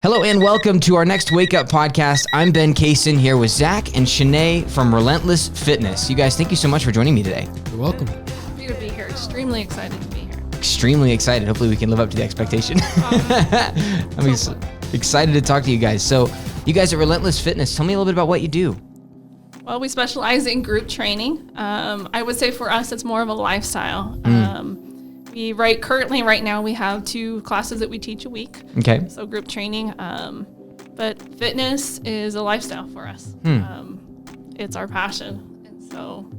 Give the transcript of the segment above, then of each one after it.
Hello and welcome to our next Wake Up podcast. I'm Ben Kaysen here with Zach and Shanae from Relentless Fitness. You guys, thank you so much for joining me today. You're welcome. Happy to be here. Extremely excited to be here. Extremely excited. Hopefully we can live up to the expectation. I'm excited to talk to you guys. So you guys at Relentless Fitness, tell me a little bit about what you do. Well, we specialize in group training. I would say for us, it's more of a lifestyle. Currently right now we have 2 classes that we teach a week. Okay. So group training, but fitness is a lifestyle for us. It's our passion. And so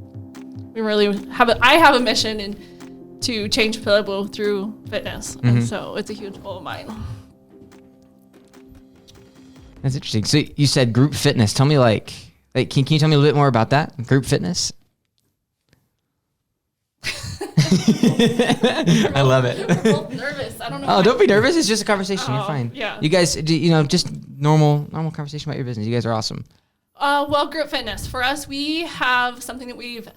we really I have a mission to change Pueblo through fitness. And so it's a huge goal of mine. That's interesting. So you said group fitness. Tell me can you tell me a little bit more about that? Group fitness? I love it. We're both nervous. I don't know. Oh, don't be nervous. It's just a conversation. You're fine. Yeah. You guys, just normal conversation about your business. You guys are awesome. Well, group fitness. For us, we have something that we've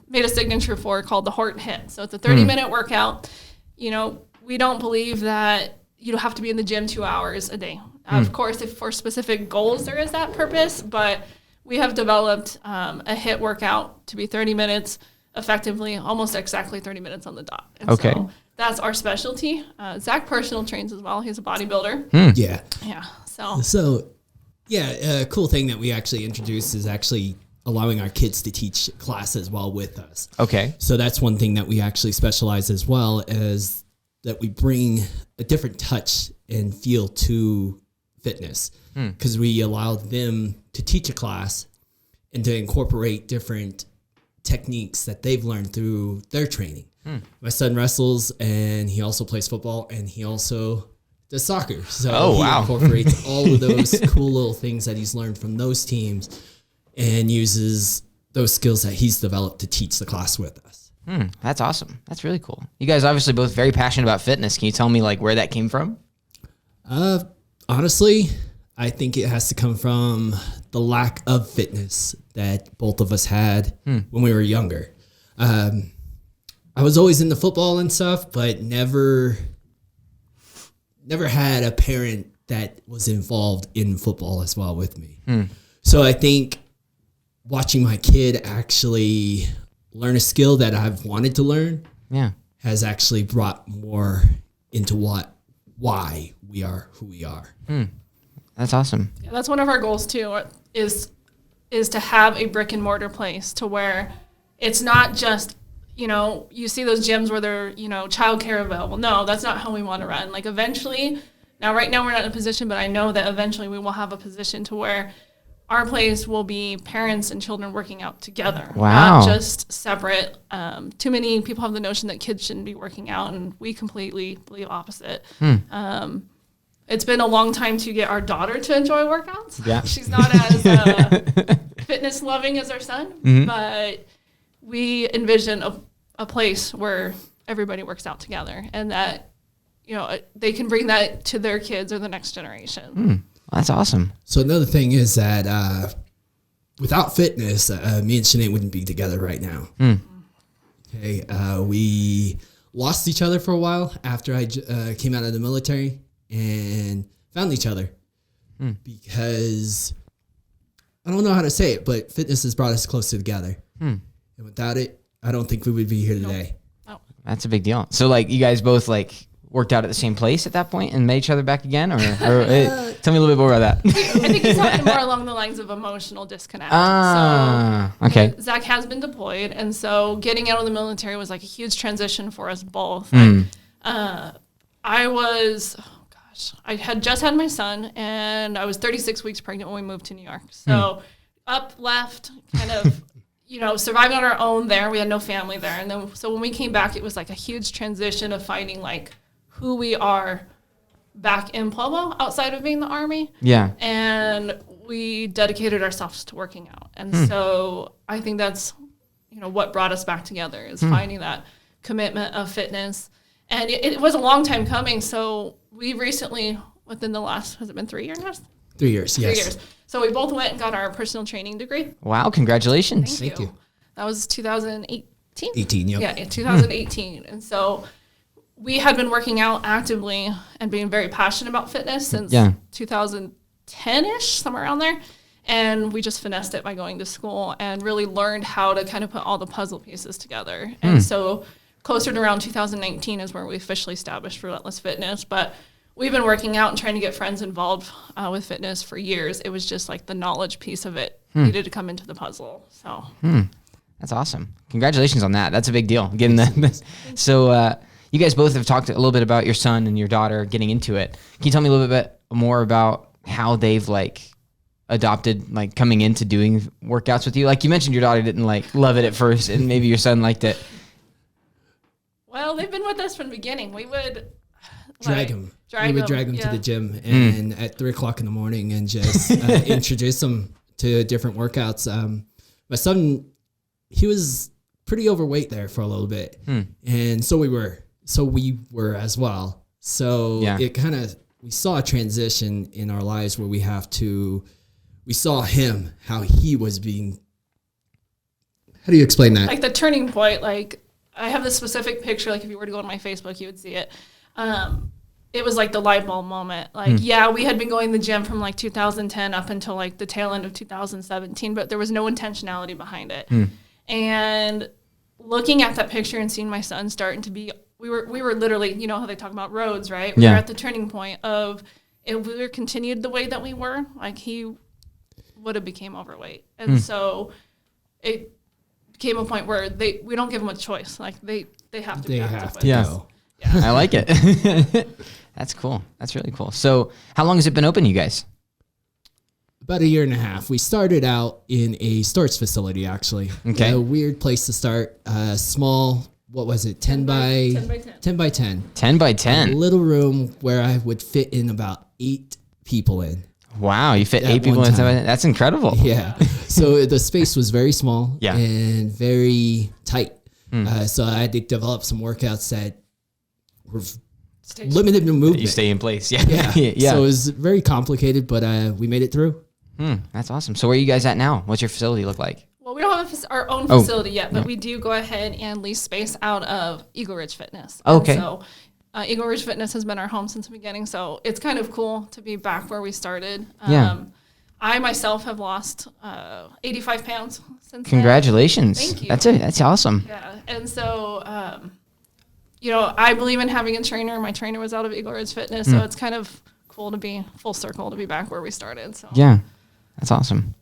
made a signature for called the Heart Hit. So it's a 30-minute workout. You know, we don't believe that you don't have to be in the gym 2 hours a day. Of course, if for specific goals there is that purpose, but we have developed a HIIT workout to be 30 minutes effectively, almost exactly 30 minutes on the dot. And okay. So that's our specialty. Zach personal trains as well. He's a bodybuilder. Yeah. Yeah. A cool thing that we actually introduced is actually allowing our kids to teach class as well with us. Okay. So that's one thing that we actually specialize as well, as that we bring a different touch and feel to fitness, because we allow them to teach a class and to incorporate different techniques that they've learned through their training. My son wrestles, and he also plays football, and he also does soccer. So he incorporates all of those cool little things that he's learned from those teams and uses those skills that he's developed to teach the class with us. That's awesome. That's really cool. You guys obviously both very passionate about fitness. Can you tell me where that came from? Honestly, I think it has to come from the lack of fitness that both of us had when we were younger. I was always into football and stuff, but never had a parent that was involved in football as well with me. So I think watching my kid actually learn a skill that I've wanted to learn has actually brought more into why we are who we are. That's awesome. Yeah, that's one of our goals too, is to have a brick and mortar place to where it's not just, you see those gyms where they're, childcare available. No, that's not how we want to run. Eventually, right now we're not in a position, but I know that eventually we will have a position to where our place will be parents and children working out together. Wow. Not just separate. Too many people have the notion that kids shouldn't be working out, and we completely believe opposite. It's been a long time to get our daughter to enjoy workouts. Yeah. She's not as fitness loving as our son, but we envision a place where everybody works out together, and that, they can bring that to their kids or the next generation. That's awesome. So another thing is that without fitness, me and Shanae wouldn't be together right now. Okay, we lost each other for a while after I came out of the military and found each other because I don't know how to say it, but fitness has brought us closer together. And without it, I don't think we would be here today. Nope. That's a big deal. So you guys both worked out at the same place at that point and met each other back again, or tell me a little bit more about that. I think he's talking more along the lines of emotional disconnect. Okay. Zach has been deployed, and so getting out of the military was a huge transition for us both. I had just had my son, and I was 36 weeks pregnant when we moved to New York. So left, kind of, survived on our own there. We had no family there. And then, so when we came back, it was a huge transition of finding who we are back in Pueblo outside of being the Army. Yeah. And we dedicated ourselves to working out. And so I think that's, what brought us back together is finding that commitment of fitness. And it was a long time coming. So we recently, within the last, has it been 3 years now? 3 years, yes. 3 years. So we both went and got our personal training degree. Wow, congratulations. Thank you. That was 2018? 18, yep. Yeah, in 2018. And so we had been working out actively and being very passionate about fitness since 2010-ish, somewhere around there. And we just finessed it by going to school and really learned how to kind of put all the puzzle pieces together. And so closer to around 2019 is where we officially established Relentless Fitness. But we've been working out and trying to get friends involved with fitness for years. It was just like the knowledge piece of it needed to come into the puzzle. So That's awesome. Congratulations on that. That's a big deal. Getting that. So you guys both have talked a little bit about your son and your daughter getting into it. Can you tell me a little bit more about how they've like adopted like coming into doing workouts with you? Like you mentioned your daughter didn't like love it at first and maybe your son liked it. Well, they've been with us from the beginning. We would drag them to the gym and at 3:00 in the morning and just introduce them to different workouts. My son, he was pretty overweight there for a little bit. And so we were as well. So it kind of, we saw a transition in our lives where we saw him, how he was being, how do you explain that? Like the turning point, like I have this specific picture, like if you were to go on my Facebook, you would see it. It was like the light bulb moment. Like, we had been going to the gym from like 2010 up until like the tail end of 2017, but there was no intentionality behind it. And looking at that picture and seeing my son starting to be, we were literally, you know how they talk about roads, right? We were at the turning point of, if we were continued the way that we were, like he would have became overweight. And so it became a point where we don't give them a choice. Like they have to be active with us. Go. Yeah. I like it. That's cool. That's really cool. So how long has it been open, you guys? About 1.5 years. We started out in a storage facility, actually. Okay. A weird place to start. Small, what was it? 10 by 10. 10 by 10. A little room where I would fit in about 8 people in. Wow, you fit At 8 people one in 10 by time. 10. That's incredible. Yeah. So the space was very small Yeah. and very tight. So I had to develop some workouts that were limited in movement. You stay in place. Yeah. Yeah. So it was very complicated, but we made it through. That's awesome. So where are you guys at now? What's your facility look like? Well, we don't have our own facility yet, but we do go ahead and lease space out of Eagle Ridge Fitness. Okay. And so Eagle Ridge Fitness has been our home since the beginning, so it's kind of cool to be back where we started. I myself have lost 85 pounds since Congratulations. Thank you. That's awesome. Yeah, and so, I believe in having a trainer. My trainer was out of Eagle Ridge Fitness, so it's kind of cool to be full circle, to be back where we started. So Yeah, that's awesome.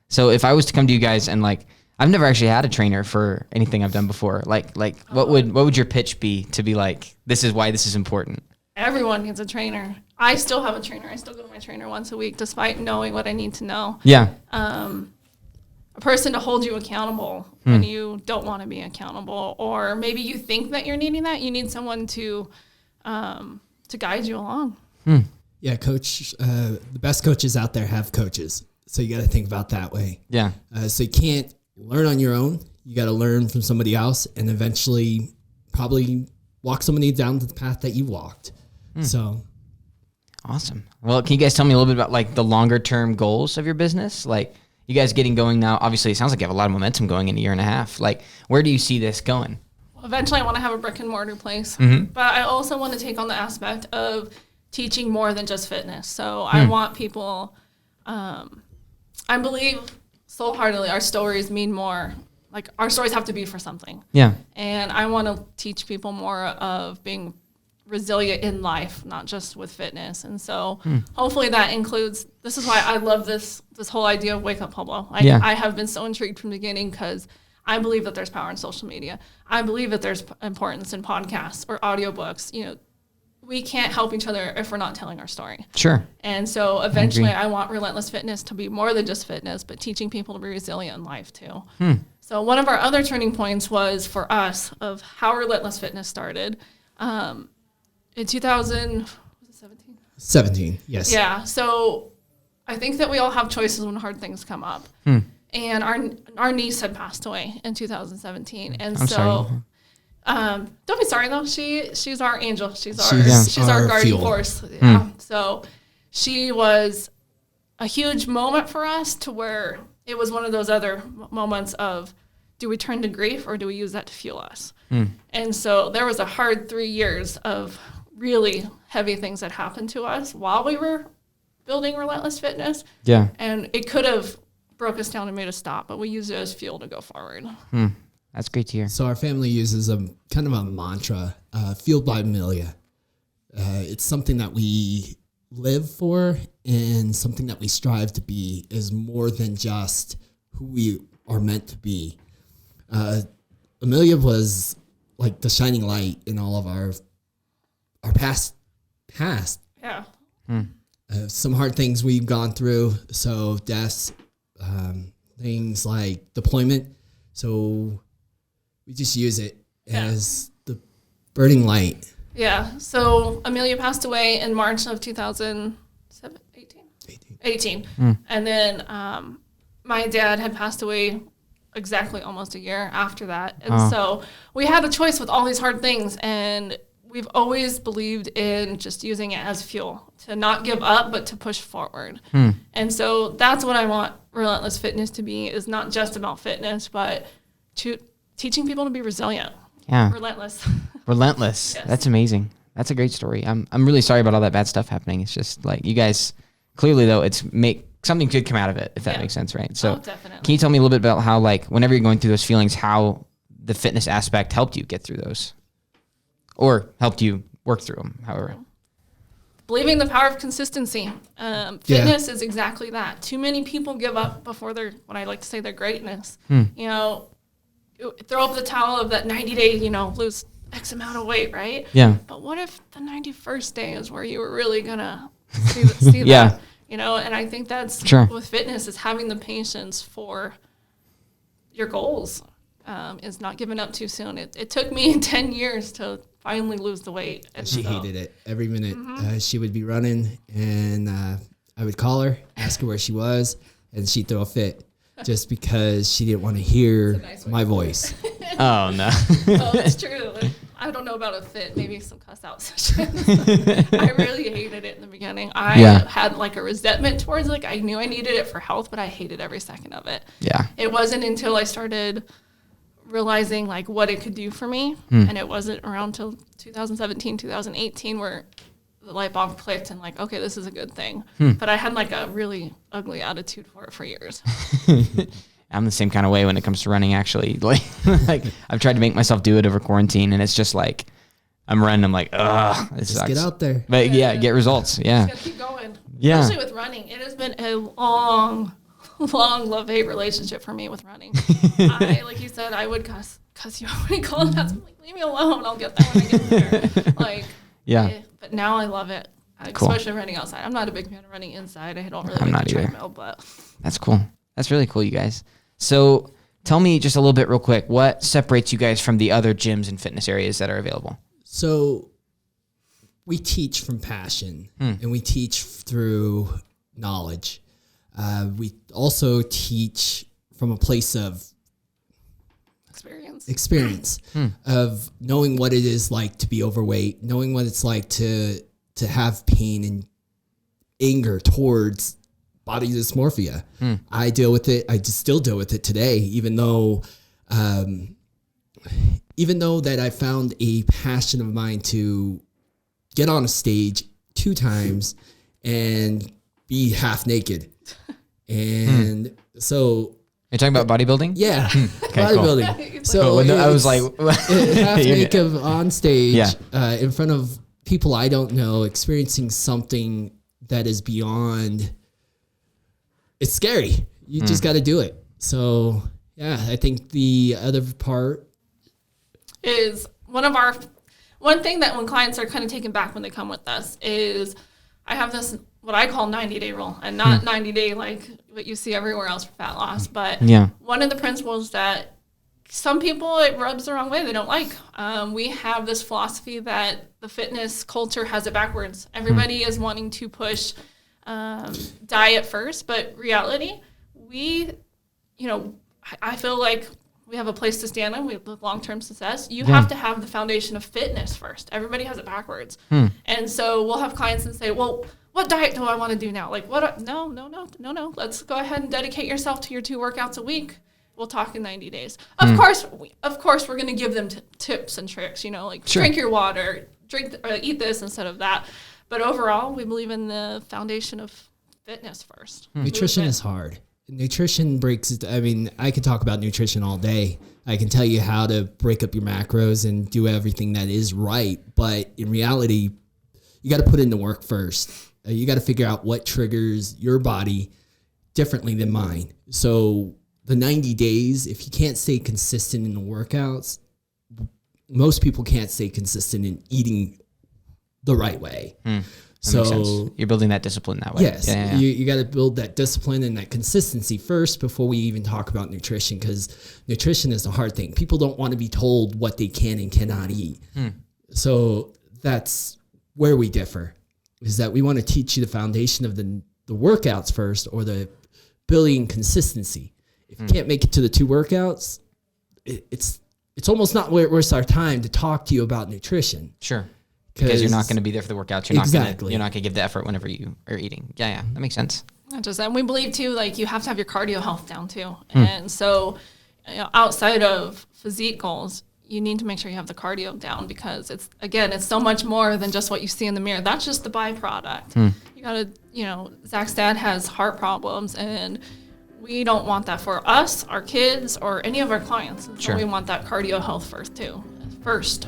So if I was to come to you guys and like, I've never actually had a trainer for anything I've done before. Like what would your pitch be to be like, this is why this is important? Everyone needs a trainer. I still have a trainer. I still go to my trainer once a week, despite knowing what I need to know. Yeah. A person to hold you accountable when you don't want to be accountable, or maybe you think that you're needing that. You need someone to guide you along. Yeah, coach. The best coaches out there have coaches, so you got to think about that way. Yeah. So you can't learn on your own. You got to learn from somebody else, and eventually, probably walk somebody down the path that you walked. So, Awesome. Well, can you guys tell me a little bit about like the longer term goals of your business? Like you guys getting going now, obviously it sounds like you have a lot of momentum going in 1.5 years. Like where do you see this going? Well, eventually I want to have a brick and mortar place, but I also want to take on the aspect of teaching more than just fitness. So I want people, I believe wholeheartedly our stories mean more. Like our stories have to be for something. Yeah. And I want to teach people more of being resilient in life, not just with fitness. And so hopefully that includes, this is why I love this whole idea of Wake Up Pueblo. I have been so intrigued from the beginning because I believe that there's power in social media. I believe that there's importance in podcasts or audiobooks. We can't help each other if we're not telling our story. Sure. And so eventually I want Relentless Fitness to be more than just fitness, but teaching people to be resilient in life too. So one of our other turning points was for us of how Relentless Fitness started. In 2017? 17, yes. Yeah. So I think that we all have choices when hard things come up. And our niece had passed away in 2017. And I'm sorry. Don't be sorry though. She's our angel. She's She's our our guardian fuel. force. Yeah. So she was a huge moment for us to where it was one of those other moments of do we turn to grief or do we use that to fuel us? And so there was a hard 3 years of really heavy things that happened to us while we were building Relentless Fitness. Yeah. And it could have broke us down and made us stop, but we used it as fuel to go forward. That's great to hear. So our family uses a kind of a mantra, fueled by Amelia. It's something that we live for and something that we strive to be, is more than just who we are meant to be. Amelia was like the shining light in all of our past. Yeah. Some hard things we've gone through. So deaths, things like deployment. So we just use it as the burning light. Yeah. So Amelia passed away in March of 2018. And then my dad had passed away exactly almost a year after that. And so we had a choice with all these hard things, and we've always believed in just using it as fuel to not give up, but to push forward. And so that's what I want Relentless Fitness to be, is not just about fitness, but teaching people to be resilient. Yeah. Relentless. Relentless. Yes. That's amazing. That's a great story. I'm really sorry about all that bad stuff happening. It's just like, you guys, clearly though, something good come out of it, if that makes sense, right? So definitely. Can you tell me a little bit about how, like, whenever you're going through those feelings, how the fitness aspect helped you get through those, or helped you work through them, however? Believing the power of consistency. Fitness is exactly that. Too many people give up before what I like to say, their greatness. You know, throw up the towel of that 90-day, lose X amount of weight, right? Yeah. But what if the 91st day is where you were really going to see that? And I think that's with fitness, is having the patience for your goals, is not giving up too soon. It took me 10 years to finally lose the weight. And she hated it every minute. She would be running, and I would call her, ask her where she was, and she'd throw a fit just because she didn't want to hear my voice. Oh, no. Oh, it's true. I don't know about a fit, maybe some cuss out sessions. I really hated it in the beginning. I had like a resentment towards it. I knew I needed it for health, but I hated every second of it. Yeah. It wasn't until I started realizing like what it could do for me, and it wasn't around till 2017, 2018 where the light bulb clicked and like, okay, this is a good thing. But I had like a really ugly attitude for it for years. I'm the same kind of way when it comes to running, actually. Like I've tried to make myself do it over quarantine, and it's just like I'm running. I'm like, ugh, it sucks. Get out there. But get results. Yeah. Just gotta keep going. Yeah. Especially with running. It has been a long love-hate relationship for me with running. Like you said, I would cuss you out when you call that. I'm like, leave me alone. I'll get that when I get there. But now I love it. Cool. Especially running outside. I'm not a big fan of running inside. I don't really I'm like not the either. treadmill, but That's cool. That's really cool, you guys. So tell me just a little bit real quick, what separates you guys from the other gyms and fitness areas that are available? So we teach from passion, and we teach through knowledge. We also teach from a place of experience of knowing what it is like to be overweight, knowing what it's like to have pain and anger towards body dysmorphia. I deal with it. I just still deal with it today, even though that I found a passion of mine to get on a stage 2 times and be half naked. And so you're talking about bodybuilding? Yeah. Okay, bodybuilding. Cool. So I was like half naked on stage in front of people I don't know, experiencing something that is beyond. It's scary. You just got to do it. So yeah, I think the other part is one thing that when clients are kind of taken back when they come with us is I have this what I call 90-day rule, and not 90-day like what you see everywhere else for fat loss, but one of the principles that some people it rubs the wrong way, they don't like. We have this philosophy that the fitness culture has it backwards. Everybody is wanting to push diet first, but reality, I feel like we have a place to stand on. We have long-term success. You have to have the foundation of fitness first. Everybody has it backwards. And so we'll have clients and say, well, what diet do I want to do now? Like, no. Let's go ahead and dedicate yourself to your 2 workouts a week. we'll talk in 90 days. Of course, we're going to give them tips and tricks, like drink your water, eat this instead of that. But overall, we believe in the foundation of fitness first. Nutrition is hard. Nutrition breaks, I could talk about nutrition all day. I can tell you how to break up your macros and do everything that is right. But in reality, you got to put in the work first. You got to figure out what triggers your body differently than mine. So the 90 days, if you can't stay consistent in the workouts, most people can't stay consistent in eating the right way. So you're building that discipline that way. Yes, you got to build that discipline and that consistency first before we even talk about nutrition, because nutrition is a hard thing. People don't want to be told what they can and cannot eat. So that's where we differ, is that we want to teach you the foundation of the workouts first, or the building consistency. If you can't make it to the 2 workouts, it's almost not worth our time to talk to you about nutrition. Sure. Because you're not going to be there for the workouts. You're Exactly. not going to give the effort whenever you are eating. Yeah, that makes sense. Not just that. We believe too, like you have to have your cardio health down too. And so, outside of physique goals, you need to make sure you have the cardio down, because it's so much more than just what you see in the mirror. That's just the byproduct. You got to, Zach's dad has heart problems, and we don't want that for us, our kids, or any of our clients. So we want that cardio health first.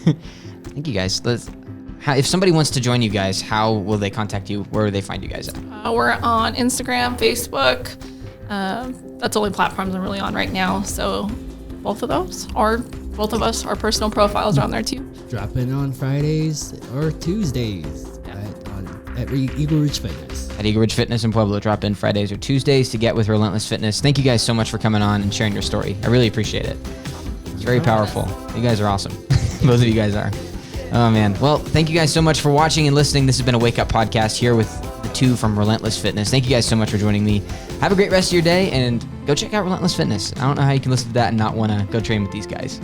Thank you guys. If somebody wants to join you guys, how will they contact you? Where will they find you guys at? We're on Instagram, Facebook. That's the only platforms I'm really on right now. So both of those, or both of us, our personal profiles are on there too. Drop in on Fridays or Tuesdays at Eagle Ridge Fitness. At Eagle Ridge Fitness in Pueblo, drop in Fridays or Tuesdays to get with Relentless Fitness. Thank you guys so much for coming on and sharing your story. I really appreciate it. It's very powerful. You guys are awesome. Both of you guys are. Oh, man. Well, thank you guys so much for watching and listening. This has been a Wake Up Podcast here with the 2 from Relentless Fitness. Thank you guys so much for joining me. Have a great rest of your day, and go check out Relentless Fitness. I don't know how you can listen to that and not want to go train with these guys.